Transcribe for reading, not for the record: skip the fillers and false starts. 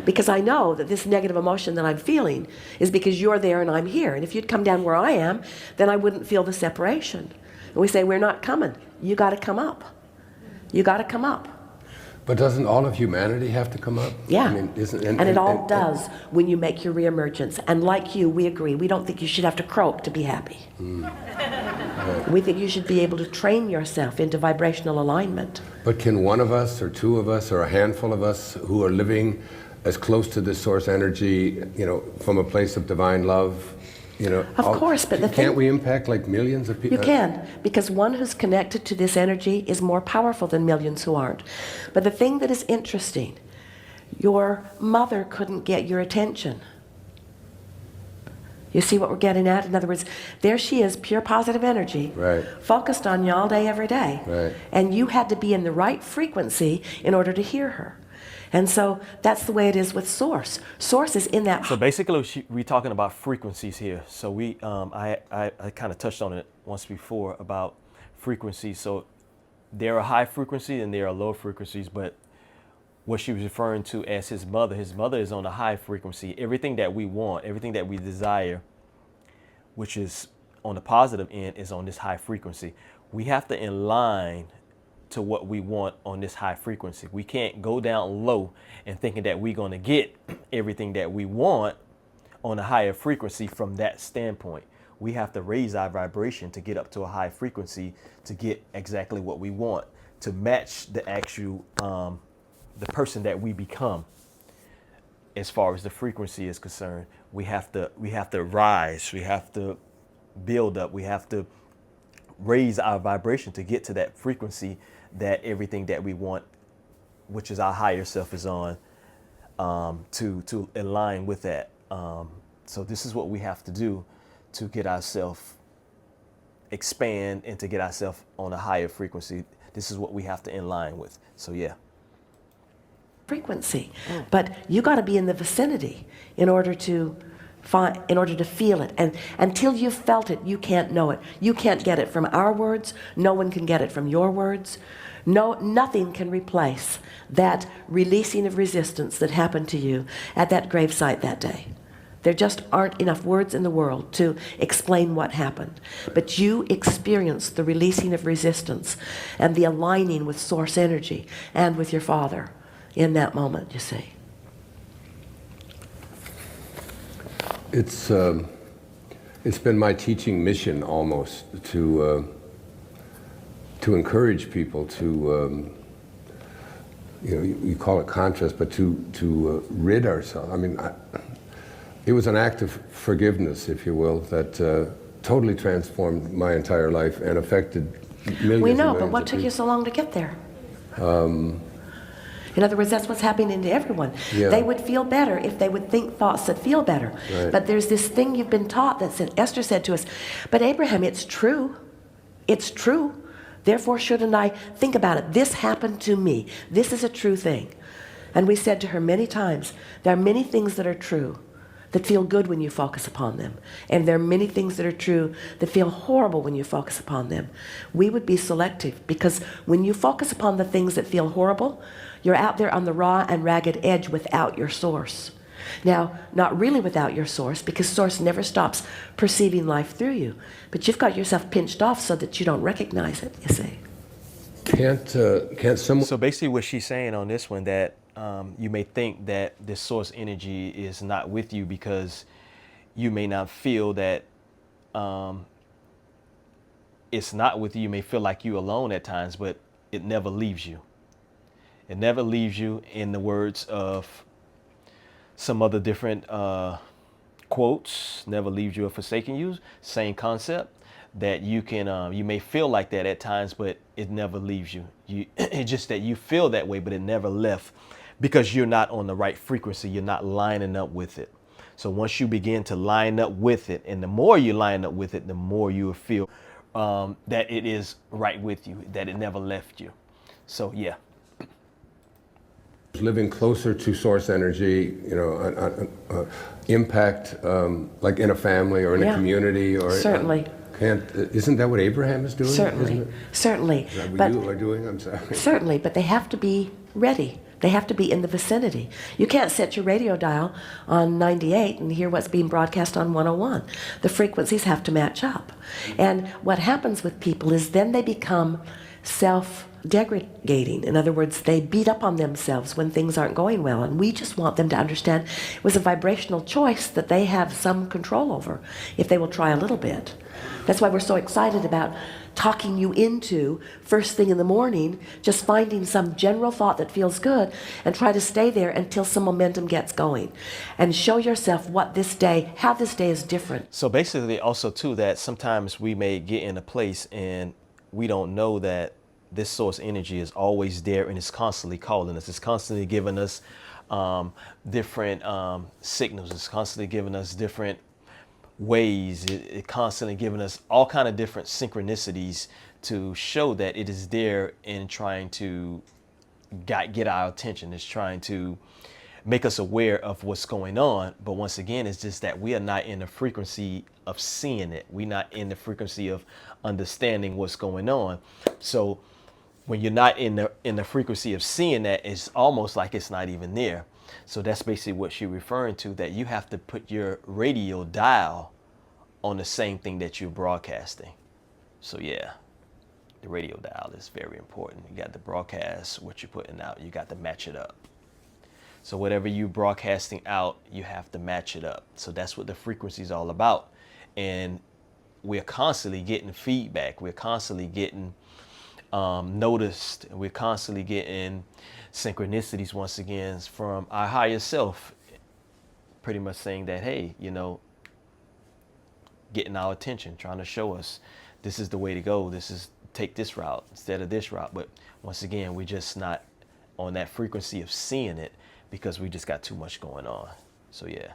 Because I know that this negative emotion that I'm feeling is because you're there and I'm here. And if you'd come down where I am, then I wouldn't feel the separation. And we say, we're not coming. You got to come up. You got to come up. But doesn't all of humanity have to come up? Yeah. I mean, and it all does when you make your reemergence. And like you, we agree. We don't think you should have to croak to be happy. Right. We think you should be able to train yourself into vibrational alignment. But can one of us or two of us or a handful of us who are living as close to this source energy, from a place of divine love, Of course, but can't we impact like millions of people? You can, because one who's connected to this energy is more powerful than millions who aren't. But the thing that is interesting, your mother couldn't get your attention. You see what we're getting at? In other words, there she is, pure positive energy, right, focused on you all day, every day. Right. And you had to be in the right frequency in order to hear her. And so that's the way it is with Source. Source is in that. So basically, we're talking about frequencies here. So I kind of touched on it once before about frequencies. So there are high frequencies and there are low frequencies, but what she was referring to as his mother is on a high frequency. Everything that we want, everything that we desire, which is on the positive end, is on this high frequency. We have to align to what we want on this high frequency. We can't go down low and thinking that we're going to get everything that we want on a higher frequency from that standpoint. We have to raise our vibration to get up to a high frequency to get exactly what we want, to match the actual the person that we become. As far as the frequency is concerned, we have to rise, we have to build up, we have to raise our vibration to get to that frequency that everything that we want, which is our higher self, is on, to align with that. So this is what we have to do to get ourselves expand and to get ourselves on a higher frequency. This is what we have to align with. So yeah. Frequency, but you got to be in the vicinity in order to feel it, and until you've felt it, you can't know it. You can't get it from our words. No one can get it from your words. Nothing can replace that releasing of resistance that happened to you at that gravesite that day. There just aren't enough words in the world to explain what happened. But you experienced the releasing of resistance and the aligning with source energy and with your Father in that moment, you see. It's been my teaching mission almost to encourage people to you call it contrast, but to rid ourselves. I mean, it was an act of forgiveness, if you will, that totally transformed my entire life and affected millions. We know, but what took you so long to get there? In other words, that's what's happening to everyone. Yeah. They would feel better if they would think thoughts that feel better. Right. But there's this thing you've been taught that Esther said to us, but Abraham, it's true. It's true. Therefore, shouldn't I think about it? This happened to me. This is a true thing. And we said to her many times, there are many things that are true that feel good when you focus upon them. And there are many things that are true that feel horrible when you focus upon them. We would be selective, because when you focus upon the things that feel horrible, you're out there on the raw and ragged edge without your source. Now, not really without your source, because source never stops perceiving life through you. But you've got yourself pinched off so that you don't recognize it, you see. Can't someone... So basically what she's saying on this one, that you may think that this source energy is not with you because you may not feel that it's not with you. You may feel like you're alone at times, but it never leaves you. It never leaves you, in the words of some other different quotes, never leaves you or forsaken you. Same concept, that you can, you may feel like that at times, but it never leaves you. It's just that you feel that way, but it never left, because you're not on the right frequency. You're not lining up with it. So once you begin to line up with it, and the more you line up with it, the more you will feel that it is right with you, that it never left you. So yeah. Living closer to source energy, impact, like in a family or in a community, or certainly. Isn't that what Abraham is doing? Certainly, certainly. Is that what you are doing? I'm sorry. Certainly, but they have to be ready They have to be in the vicinity. You can't set your radio dial on 98 and hear what's being broadcast on 101. The frequencies have to match up. And what happens with people is then they become self-degrading. In other words, they beat up on themselves when things aren't going well. And we just want them to understand it was a vibrational choice that they have some control over if they will try a little bit. That's why we're so excited about talking you into, first thing in the morning, just finding some general thought that feels good and try to stay there until some momentum gets going. And show yourself what this day, how this day is different. So basically also too, that sometimes we may get in a place and we don't know that this source energy is always there and it's constantly calling us. It's constantly giving us different signals. It's constantly giving us different ways. It constantly giving us all kind of different synchronicities to show that it is there in trying to get our attention. It's trying to make us aware of what's going on. But once again, it's just that we are not in the frequency of seeing it. We're not in the frequency of understanding what's going on. So when you're not in the frequency of seeing that, it's almost like it's not even there. So that's basically what she's referring to, that you have to put your radio dial on the same thing that you're broadcasting. So yeah, the radio dial is very important. You got to broadcast what you're putting out. You got to match it up. So whatever you're broadcasting out, you have to match it up. So that's what the frequency is all about. And we're constantly getting feedback. We're constantly getting noticed. We're constantly getting synchronicities, once again, from our higher self, pretty much saying that, hey, you know, getting our attention, trying to show us this is the way to go. This is, take this route instead of this route. But once again, we're just not on that frequency of seeing it because we just got too much going on. So yeah.